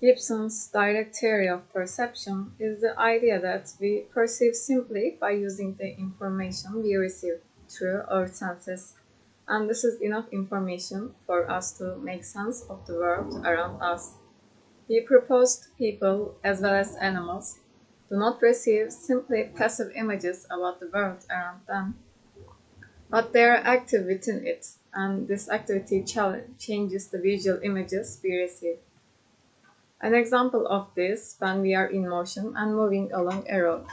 Gibbson's direct theory of perception is the idea that we perceive simply by using the information we receive through our senses, and this is enough information for us to make sense of the world around us. He proposed people, as well as animals, do not receive simply passive images about the world around them, but they are active within it, and this activity changes the visual images we receive. An example of this when we are in motion and moving along a road.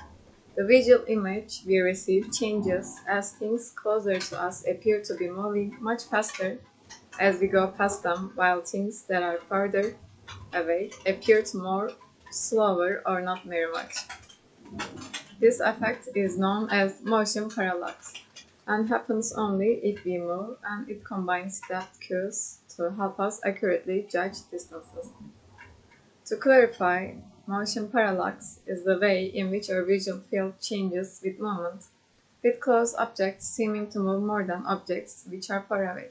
The visual image we receive changes as things closer to us appear to be moving much faster as we go past them, while things that are further away appear to more slower or not very much. This effect is known as motion parallax and happens only if we move, and it combines depth cues to help us accurately judge distances. To clarify, motion parallax is the way in which our visual field changes with movement, with close objects seeming to move more than objects which are far away.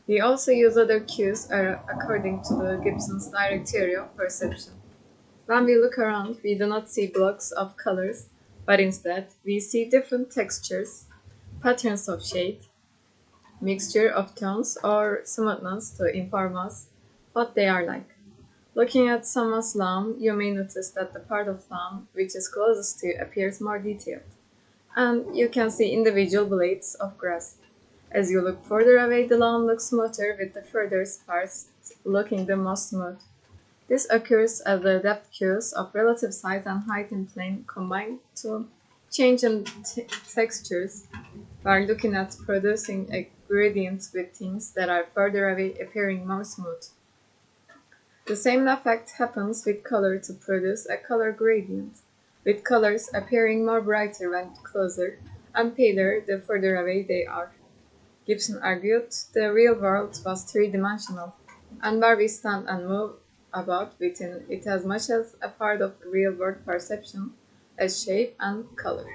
We also use other cues according to the Gibbson's direct theory of perception. When we look around, we do not see blocks of colors, but instead we see different textures, patterns of shade, mixture of tones, or smoothness to inform us what they are like. Looking at someone's lawn, you may notice that the part of lawn which is closest to you appears more detailed, and you can see individual blades of grass. As you look further away, the lawn looks smoother with the furthest parts looking the most smooth. This occurs as the depth cues of relative size and height in plane combine to change in textures. We are looking at producing a gradient with things that are further away appearing more smooth. The same effect happens with color to produce a color gradient, with colors appearing more brighter when closer and paler the further away they are. Gibson argued the real world was three-dimensional, and where we stand and move about within it as much as a part of real world perception as shape and color.